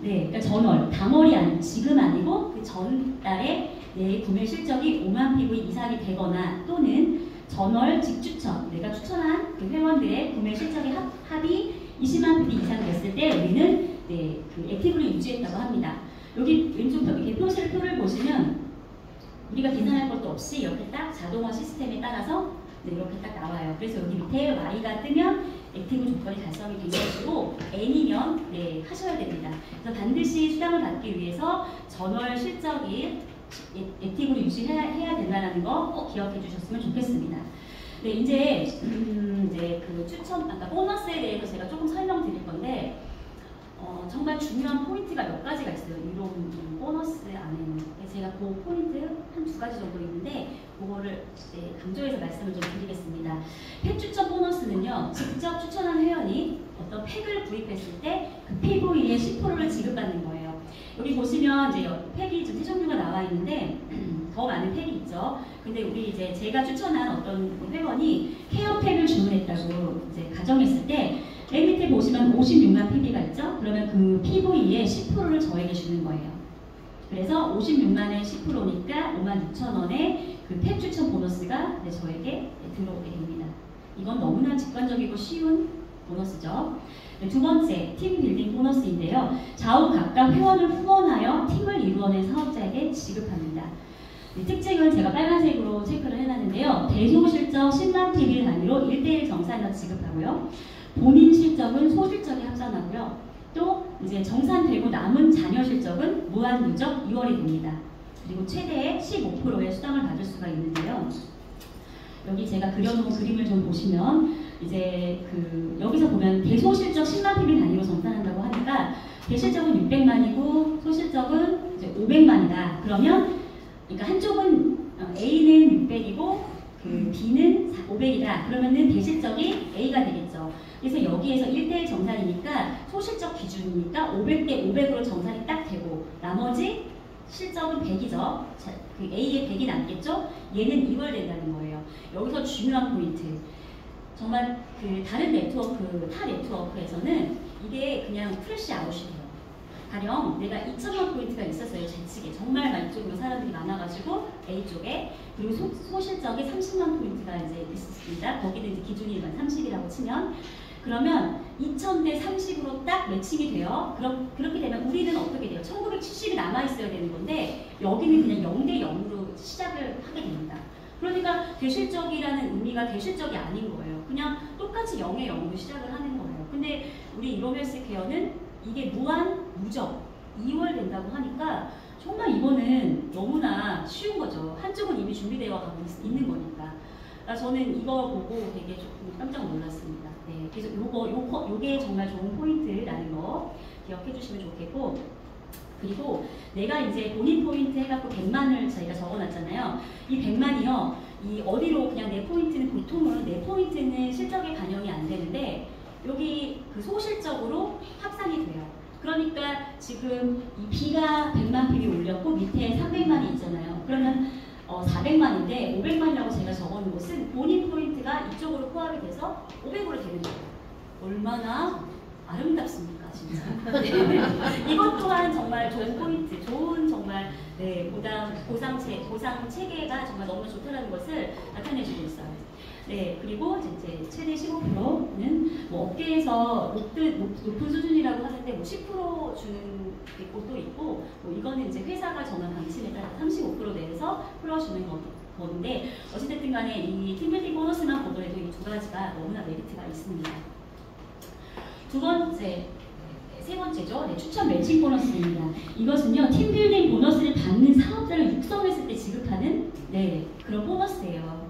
네, 그러니까 전월, 당월이 아니고 지금 아니고 그 전달에 내 구매 실적이 5만 PV 이상이 되거나 또는 전월 직추천, 내가 추천한 그 회원들의 구매 실적의 합이 20만 PV 이상 됐을 때 우리는 네, 그 액티브를 유지했다고 합니다. 여기 왼쪽 이렇게 표를 보시면 우리가 계산할 것도 없이 이렇게 딱 자동화 시스템에 따라서 네, 이렇게 딱 나와요. 그래서 여기 밑에 Y가 뜨면 액티브 조건이 달성이 된 것이고 N이면 네, 하셔야 됩니다. 그래서 반드시 수당을 받기 위해서 전월 실적이 액티브를 유지해야 된다는 거 꼭 기억해 주셨으면 좋겠습니다. 네, 이제 그 추천, 아까 보너스에 대해서 제가 조금 설명드릴 건데 정말 중요한 포인트가 몇 가지가 있어요. 이런 보너스 안에는. 제가 그 포인트 한 2가지 정도 있는데 그거를 네, 강조해서 말씀을 좀 드리겠습니다. 팩 추천 보너스는요, 직접 추천한 회원이 어떤 팩을 구입했을 때 그 PV의 10%를 지급받는 거예요. 여기 보시면 이제 팩이 좀 세 종류가 나와 있는데 더 많은 팩이 있죠. 근데 우리 이제 제가 추천한 어떤 회원이 케어팩을 주문했다고 이제 가정했을 때 맨 밑에 보시면 56만 PB가 있죠? 그러면 그 PV의 10%를 저에게 주는 거예요. 그래서 56만의 10%니까 56,000원의 그 팩 추천 보너스가 네, 저에게 들어오게 됩니다. 이건 너무나 직관적이고 쉬운 보너스죠. 네, 두 번째, 팀 빌딩 보너스인데요. 좌우 각각 회원을 후원하여 팀을 이루어낸 사업자에게 지급합니다. 네, 특징은 제가 빨간색으로 체크를 해놨는데요. 대소 실적 10만 PB 단위로 1:1 정산을 지급하고요. 본인 실적은 소실적에 합산하고요. 또 이제 정산되고 남은 자녀 실적은 무한 누적 2월이 됩니다. 그리고 최대 15%의 수당을 받을 수가 있는데요. 여기 제가 그려놓은 그림을 좀 보시면 이제 그 여기서 보면 대소실적 10만 PB 단위로 정산한다고 하니까 대실적은 600만이고 소실적은 이제 500만이다. 그러면 그러니까 한쪽은 A는 600이고 그 B는 500이다. 그러면은 대실적이 A가 되겠죠. 그래서 여기에서 1:1 정산이니까 소실적 기준이니까 500대 500으로 정산이 딱 되고 나머지 실적은 100이죠. 그 A에 100이 남겠죠? 얘는 2월 된다는 거예요. 여기서 중요한 포인트. 정말 그 다른 네트워크, 타 네트워크에서는 이게 그냥 프레시 아웃이에요. 가령 내가 2,000만 포인트가 있었어요. 제 측에. 정말 이쪽으로 사람들이 많아가지고 A쪽에. 그리고 소실적이 30만 포인트가 이제 있습니다. 거기는 이제 기준이 30이라고 치면. 그러면 2000대 30으로 딱 매칭이 돼요. 그렇게 되면 우리는 어떻게 돼요? 1970이 남아있어야 되는 건데 여기는 그냥 0대 0으로 시작을 하게 됩니다. 그러니까 대실적이라는 의미가 대실적이 아닌 거예요. 그냥 똑같이 0에 0으로 시작을 하는 거예요. 근데 우리 이로 헬스케어는 이게 무한 누적 2월 된다고 하니까 정말 이거는 너무나 쉬운 거죠. 한쪽은 이미 준비되어 가고 있는 거니까. 저는 이거 보고 되게 조금 깜짝 놀랐습니다. 네, 그래서 요게 정말 좋은 포인트라는 거 기억해 주시면 좋겠고, 그리고 내가 이제 본인 포인트 해갖고 100만을 저희가 적어놨잖아요. 이 100만이요, 이 어디로 그냥 내 포인트는 보통은 내 포인트는 실적에 반영이 안 되는데 여기 그 소실적으로 합산이 돼요. 그러니까 지금 이 B가 100만 PB 올렸고 밑에 300만이 있잖아요. 그러면 400만인데 500만이라고 제가 적어놓은 것은 본인 포인트가 이쪽으로 포함이 돼서 500으로 되는 거예요. 얼마나 아름답습니까, 진짜. 네. 이것 또한 정말 좋은 포인트, 좋은 정말 네, 보상 체계가 정말 너무 좋다는 것을 나타내주고 있어요. 네, 그리고 이제 최대 15%는 뭐 업계에서 높은 수준이라고 하는데 뭐 10% 주는 곳도 있고, 뭐 이거는 이제 회사가 정한 방침에 따라 35% 내에서 풀어주는 건데, 어찌됐든 간에 이 팀빌딩 보너스만 보더라도 이 두 가지가 너무나 메리트가 있습니다. 세 번째죠. 네, 추천 매칭 보너스입니다. 이것은요, 팀빌딩 보너스를 받는 사업자를 육성했을 때 지급하는 네, 그런 보너스예요.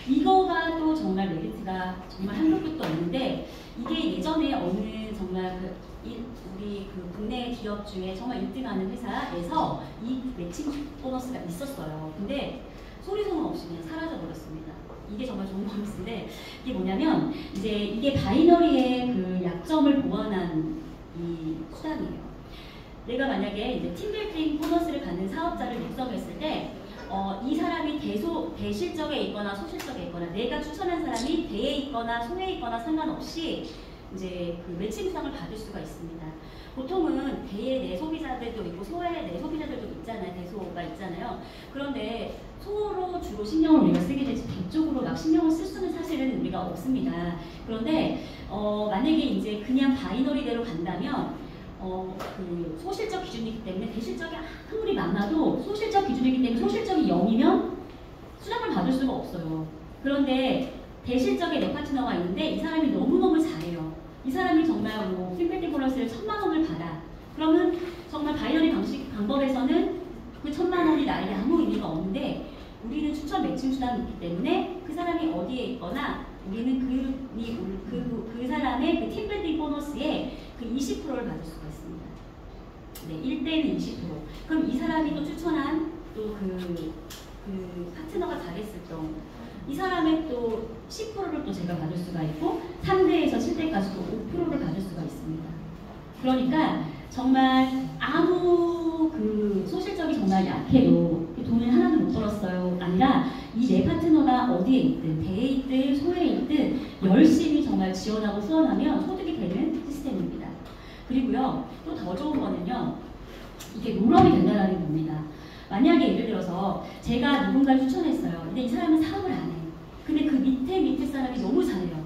이거가 또 정말 메리트가 정말 한도 끝도 없는데, 이게 예전에 어느 정말 우리 국내 기업 중에 정말 1등하는 회사에서 이 매칭 보너스가 있었어요. 근데 소리 소문 없이 그냥 사라져 버렸습니다. 이게 정말 좋은 보너스인데, 이게 뭐냐면 이제 이게 바이너리의 그 약점을 보완한 이 수단이에요. 내가 만약에 이제 팀빌딩 보너스를 받는 사업자를 육성했을 때 이 사람이 대실적에 있거나 소실적에 있거나 내가 추천한 사람이 대에 있거나 소에 있거나 상관없이 이제 그 매칭상을 받을 수가 있습니다. 보통은 대의 내소비자들도 있고 소의 내소비자들도 있잖아요. 대소가 있잖아요. 그런데 소로 주로 신경을 우리가 쓰게 되지 대 쪽으로 막 신경을 쓸 수는 사실은 우리가 없습니다. 그런데 만약에 이제 그냥 바이너리대로 간다면 그 소실적 기준이기 때문에 대실적이 아무리 많아도 소실적 기준이기 때문에 소실적이 0이면 수당을 받을 수가 없어요. 그런데 대실적의 내 파트너가 있는데 이 사람이 너무너무 잘해요. 이 사람이 정말 뭐 팀빌딩 보너스를 1000만 원을 받아. 그러면 정말 바이너리 방법에서는 그 1000만 원이 나에게 아무 의미가 없는데, 우리는 추천 매칭 수단이 있기 때문에 그 사람이 어디에 있거나 우리는 그 사람의 그 팀빌딩 보너스에 그 20%를 받을 수가 있습니다. 네, 1대는 20%. 그럼 이 사람이 또 추천한 또 그 파트너가 잘했을 경우 이 사람의 또 10%를 또 제가 받을 수가 있고 3대에서 7대까지 또 5%를 받을 수가 있습니다. 그러니까 정말 아무 그 소실적이 정말 약해도 돈을 하나도 못 벌었어요 아니라 이 내 파트너가 어디에 있든 대에 있든 소에 있든 열심히 정말 지원하고 후원하면 소득이 되는 시스템입니다. 그리고요, 또 더 좋은 거는요, 이게 롤업이 된다는 겁니다. 만약에 예를 들어서 제가 누군가를 추천했어요. 근데 이 사람은 사업을 안 해. 근데 그 밑에 사람이 너무 잘해요.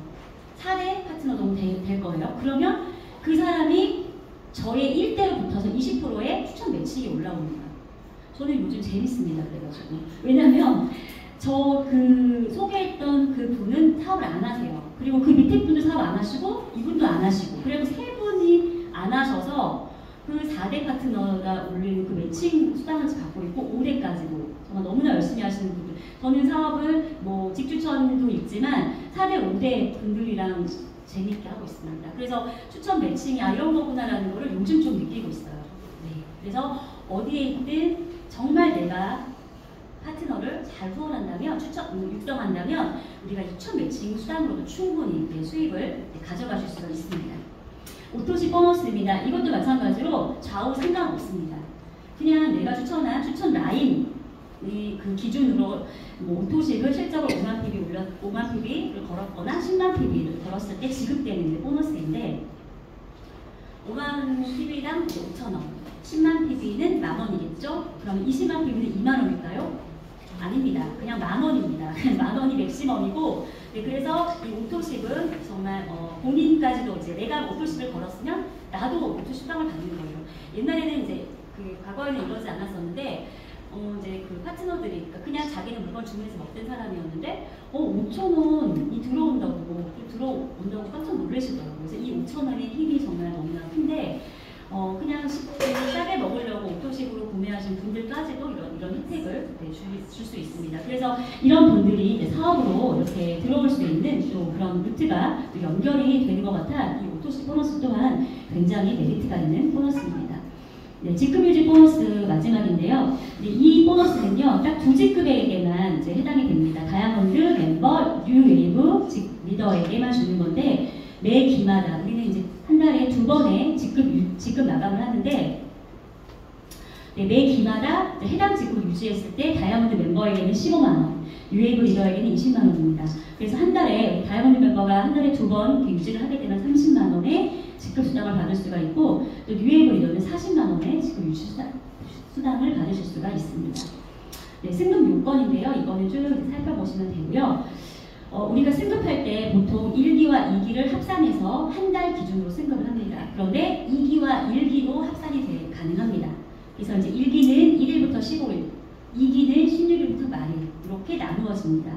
4대 파트너 너무 될 거예요. 그러면 그 사람이 저의 1대로 붙어서 20%의 추천 매칭이 올라옵니다. 저는 요즘 재밌습니다. 그래가지고. 왜냐면 저 그 소개했던 그 분은 사업을 안 하세요. 그리고 그 밑에 분도 사업 안 하시고 이분도 안 하시고, 그리고 세 분이 안 하셔서 그 4대 파트너가 올리는 그 매칭 수당을 갖고 있고 5대까지도 정말 너무나 열심히 하시는 분들. 저는 사업을 뭐 직추천도 있지만 4대, 5대 분들이랑 재밌게 하고 있습니다. 그래서 추천 매칭이 이런 거구나라는 거를 요즘 좀 느끼고 있어요. 네. 그래서 어디에 있든 정말 내가 파트너를 잘 후원한다면, 육성한다면 우리가 추천 매칭 수단으로도 충분히 수익을 가져가실 수가 있습니다. 오토십 보너스입니다. 이것도 마찬가지로 좌우 상관없습니다. 그냥 내가 추천한 추천 라인 그 기준으로 뭐 오토십을 실적으로 5만 PB를 걸었거나 10만 PB를 걸었을 때 지급되는 보너스인데, 5만 PB당 5,000원, 10만 PB는 만원이겠죠? 그럼 20만 PB는 2만원일까요? 아닙니다. 그냥 만원입니다. 만원이 맥시멈이고, 네, 그래서 이 오토십은 정말 본인까지도 이제 내가 오토십을 걸었으면 나도 오토십당을 받는 거예요. 옛날에는 이제 과거에는 이러지 않았었는데, 이제 그 파트너들이 그냥 자기는 물건 주문해서 먹던 사람이었는데 5,000원이 들어온다고 깜짝 놀라시더라고요. 그래서 이 5,000원의 힘이 정말 너무나 큰데 그냥 싸게 먹으려고 오토식으로 구매하신 분들까지도 이런 혜택을 줄 수 있습니다. 그래서 이런 분들이 이제 사업으로 이렇게 들어올 수 있는 또 그런 루트가 또 연결이 되는 것 같아 이 오토식 보너스 또한 굉장히 메리트가 있는 보너스입니다. 네, 직급유지 보너스 마지막인데요. 이 보너스는요, 딱 두 직급에게만 이제 해당이 됩니다. 다이아몬드, 멤버, 뉴웨이브, 리더에게만 주는 건데, 매 기마다 우리는 이제 한 달에 2번의 직급 마감을 하는데, 네, 매 기마다 해당 직급을 유지했을 때 다이아몬드 멤버에게는 15만 원, 유에이브 리더에게는 20만 원입니다. 그래서 한 달에 다이아몬드 멤버가 한 달에 2번 유지를 하게 되면 30만 원의 직급 수당을 받을 수가 있고, 또 유에이브 리더는 40만 원의 직급 유지 수당을 받으실 수가 있습니다. 네, 승급 요건인데요. 이거는 쭉 살펴보시면 되고요. 우리가 승급할 때 보통 1기와 2기를 합산해서 한 달 기준으로 승급을 합니다. 그런데 2기와 1기도 합산이 가능합니다. 그래서 이제 1기는 1일부터 15일, 2기는 16일부터 말일 이렇게 나누어집니다.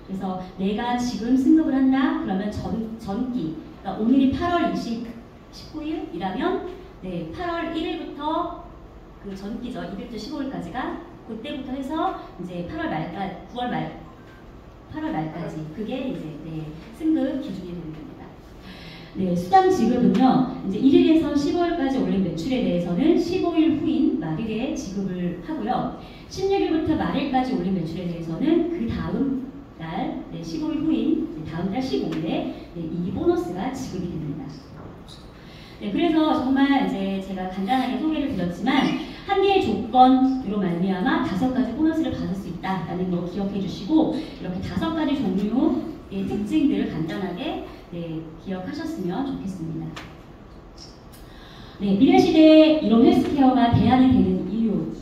그래서 내가 지금 승급을 한다 그러면 전기, 그러니까 오늘이 8월 19일이라면 네, 8월 1일부터 그 전기죠. 2일부터 15일까지가 그때부터 해서 이제 8월 말까지 그게 이제 네, 승급 기준이 되는 겁니다. 네, 수당 지급은요, 이제 1일에서 15일까지 올린 매출에 대해서는 15일 후인 말일에 지급을 하고요. 16일부터 말일까지 올린 매출에 대해서는 그 다음 날, 네, 15일 후인 다음 달 15일에 네, 이 보너스가 지급이 됩니다. 네, 그래서 정말 이제 제가 간단하게 소개를 드렸지만 한 개의 조건으로 말미암아 5가지 보너스를 받을 수 있다라는 거 기억해 주시고, 이렇게 5가지 종류의 특징들을 간단하게 네, 기억하셨으면 좋겠습니다. 네, 미래시대 이론 헬스케어가 대안이 되는 이유.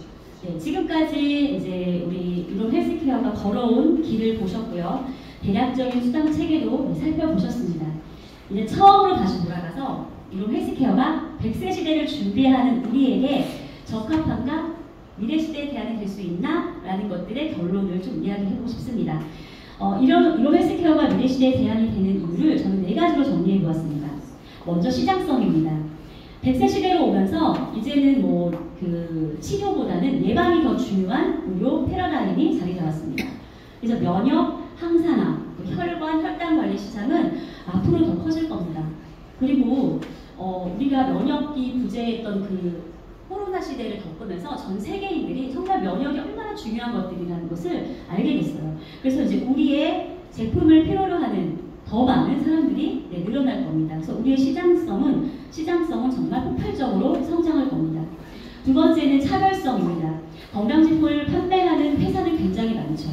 네, 지금까지 이제 우리 이론 헬스케어가 걸어온 길을 보셨고요. 대략적인 수당 체계도 네, 살펴보셨습니다. 이제 처음으로 다시 돌아가서 이론 헬스케어가 100세 시대를 준비하는 우리에게 적합한가? 미래시대의 대안이 될 수 있나? 라는 것들의 결론을 좀 이야기해보고 싶습니다. 이런 헬스케어가 미래시대의 대안이 되는 이유를 저는 4가지로 정리해보았습니다. 먼저 시장성입니다. 100세 시대로 오면서 이제는 그 치료보다는 예방이 더 중요한 의료 패러다임이 자리 잡았습니다. 그래서 면역, 항산화, 혈관, 혈당 관리 시장은 앞으로 더 커질 겁니다. 그리고 우리가 면역이 부재했던 그 코로나 시대를 겪으면서 전 세계인들이 정말 면역이 얼마나 중요한 것들이라는 것을 알게 됐어요. 그래서 이제 우리의 제품을 필요로 하는 더 많은 사람들이 네, 늘어날 겁니다. 그래서 우리의 시장성은 정말 폭발적으로 성장할 겁니다. 두 번째는 차별성입니다. 건강식품을 판매하는 회사는 굉장히 많죠.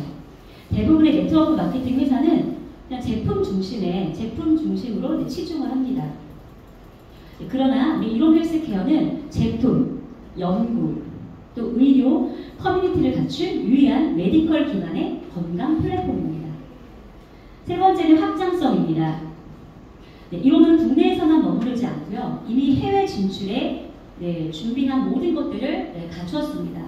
대부분의 네트워크 마케팅 회사는 그냥 제품 중심으로 네, 치중을 합니다. 네, 그러나 우리 이론 헬스케어는 제품, 연구, 또 의료, 커뮤니티를 갖춘 유일한 메디컬 기반의 건강 플랫폼입니다. 세 번째는 확장성입니다. 네, 이론은 국내에서만 머무르지 않고요. 이미 해외 진출에 네, 준비한 모든 것들을 네, 갖추었습니다.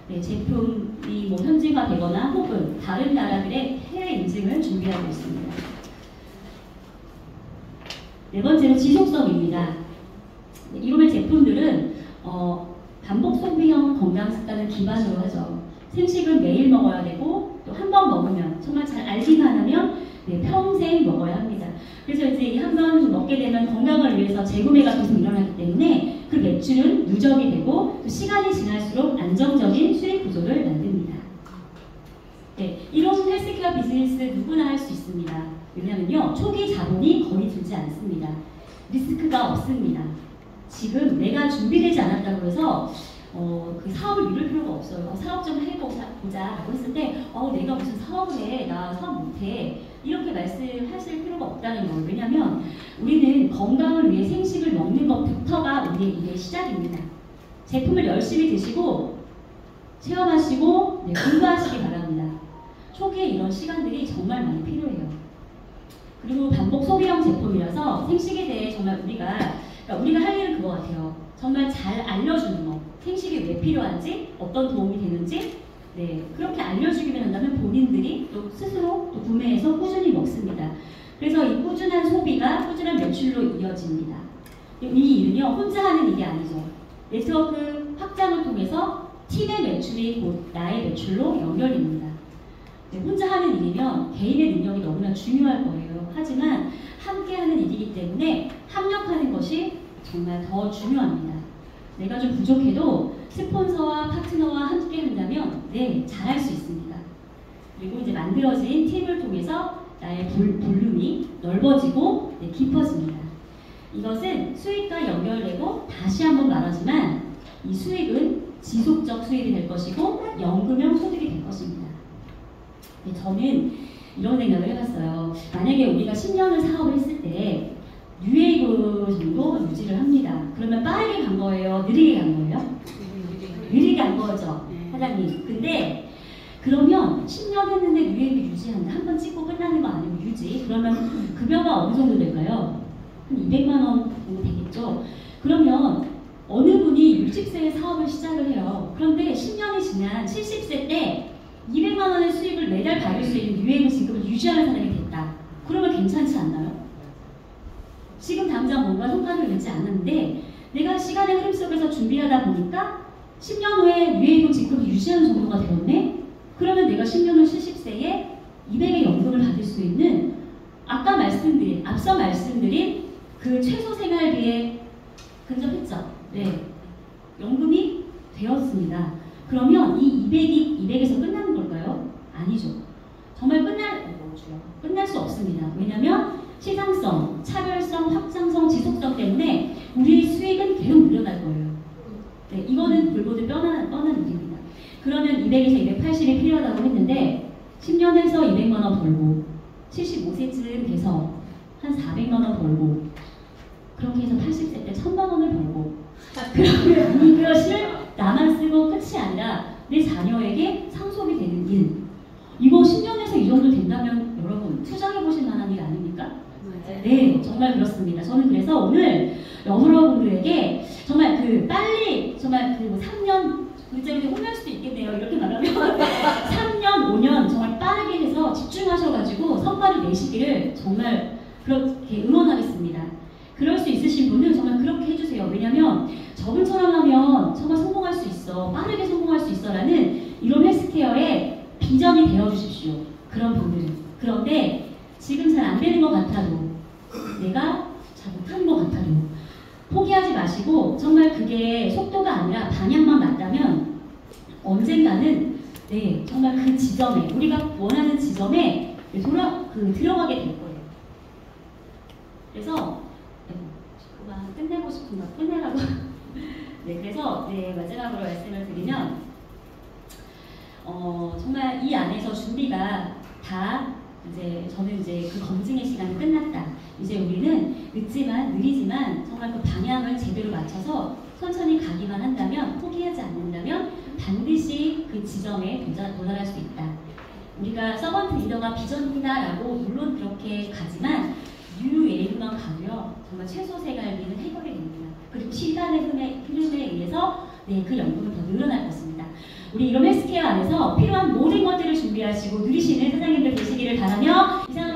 네, 제품이 현지화되거나 혹은 다른 나라들의 해외 인증을 준비하고 있습니다. 네 번째로 지속성입니다. 네, 이론의 제품들은 반복 소비형 건강 습관을 기반으로 하죠. 생식을 매일 먹어야 되고 또 한 번 먹으면 정말 잘 알기만 하면 네, 평생 먹어야 합니다. 그래서 이제 한 번 먹게 되면 건강을 위해서 재구매가 계속 일어나기 때문에 그 매출은 누적이 되고 또 시간이 지날수록 안정적인 수익 구조를 만듭니다. 네, 이런 헬스케어 비즈니스 누구나 할 수 있습니다. 왜냐하면요, 초기 자본이 거의 들지 않습니다. 리스크가 없습니다. 지금 내가 준비되지 않았다고 해서 그 사업을 미룰 필요가 없어요. 사업 좀 해보자 라고 했을 때 내가 무슨 사업을 해, 나 사업 못해, 이렇게 말씀하실 필요가 없다는 거예요. 왜냐하면 우리는 건강을 위해 생식을 먹는 것부터가 우리의 일의 시작입니다. 제품을 열심히 드시고 체험하시고 네, 공부하시기 바랍니다. 초기에 이런 시간들이 정말 많이 필요해요. 그리고 반복 소비형 제품이라서 생식에 대해 정말 우리가 할 일은 그거 같아요. 정말 잘 알려주는 거. 생식이 왜 필요한지, 어떤 도움이 되는지, 네, 그렇게 알려주기만 한다면 본인들이 또 스스로 또 구매해서 꾸준히 먹습니다. 그래서 이 꾸준한 소비가 꾸준한 매출로 이어집니다. 이 일은요, 혼자 하는 일이 아니죠. 네트워크 확장을 통해서 팀의 매출이 곧 나의 매출로 연결됩니다. 네, 혼자 하는 일이면 개인의 능력이 너무나 중요할 거예요. 하지만 함께 하는 일이기 때문에 협력하는 것이 정말 더 중요합니다. 내가 좀 부족해도 스폰서와 파트너와 함께 한다면 네, 잘할 수 있습니다. 그리고 이제 만들어진 팀을 통해서 나의 볼륨이 넓어지고 네, 깊어집니다. 이것은 수익과 연결되고 다시 한번 말하지만 이 수익은 지속적 수입이 될 것이고 연금형 소득이 될 것입니다. 네, 저는 이런 생각을 해봤어요. 만약에 우리가 10년을 사업을 했을 때 뉴웨이브 정도 유지를 합니다. 그러면 빠르게 간 거예요? 느리게 간 거예요? 느리게 간 거죠, 사장님. 근데 그러면 10년 했는데 뉴웨이브 유지한다. 한 번 찍고 끝나는 거 아니고 유지. 그러면 급여가 어느 정도 될까요? 한 200만 원 정도 되겠죠. 그러면 어느 분이 60세에 사업을 시작을 해요. 그런데 10년이 지난 70세 때 200만 원의 수익을 매달 받을 수 있는 뉴웨이브 지급을 유지하는 사람이 됐다. 그러면 괜찮지 않나요? 지금 당장 뭔가 성과를 내지 않는데 내가 시간의 흐름 속에서 준비하다 보니까 10년 후에 뉴웨이브 지급을 유지하는 정도가 되었네? 그러면 내가 10년 후 70세에 200의 연금을 받을 수 있는 앞서 말씀드린 그 최소 생활비에 근접했죠. 네. 연금이 되었습니다. 그러면 이 200에서 끝나는 걸까요? 아니죠. 정말 끝날 수 없습니다. 왜냐하면 시장성, 차별성, 확장성, 지속성 때문에 우리의 수익은 계속 늘어날 거예요. 네, 이거는 불보듯 뻔한 일입니다. 그러면 200에서 280이 필요하다고 했는데 10년 해서 200만 원 벌고 75세쯤 돼서 한 400만 원 벌고 그렇게 해서 80세 때 1000만 원을 벌고 그러면 이것을 나만 쓰고 끝이 아니라 내 자녀에게 상속이 되는 일. 이거 10년에서 이 정도 된다면 여러분 투자해보실 만한 일 아닙니까? 네, 정말 그렇습니다. 저는 그래서 오늘 여러분들에게 정말 빨리 정말 3년 글자로 혼날 수도 있겠네요. 이렇게 말하면 3년, 5년 정말 빠르게 해서 집중하셔가지고 성과를 내시기를 정말 그렇게 응원하겠습니다. 그럴 수 있으신 분은 정말 그렇게 해주세요. 왜냐면 저분처럼 하면 정말 성공할 수 있어. 빠르게 성공할 수 있어. 라는 이런 헬스케어의 비전이 되어주십시오. 그런 분들은. 그런데 지금 잘 안 되는 것 같아도 내가 잘 못하는 것 같아도 포기하지 마시고 정말 그게 속도가 아니라 방향만 맞다면 언젠가는 네, 정말 그 지점에 우리가 원하는 지점에 들어가게 될 거예요. 그래서 끝내고 싶은 거 끝내라고. 네, 그래서 마지막으로 말씀을 드리면 정말 이 안에서 준비가 다 저는 그 검증의 시간이 끝났다. 이제 우리는 느리지만 정말 그 방향을 제대로 맞춰서 천천히 가기만 한다면, 포기하지 않는다면 반드시 그 지점에 도달할 수 있다. 우리가 서번트 리더가 비전이다라고 물론 그렇게 가지만 뉴웨이브만 가도요 정말 최소 생활비는 해결이 됩니다. 그리고 시간의 흐름에 의해서 그 연금은 더 늘어날 것입니다. 우리 이런 헬스케어 안에서 필요한 모든 것들을 준비하시고 누리시는 사장님들 되시기를 바라며 이상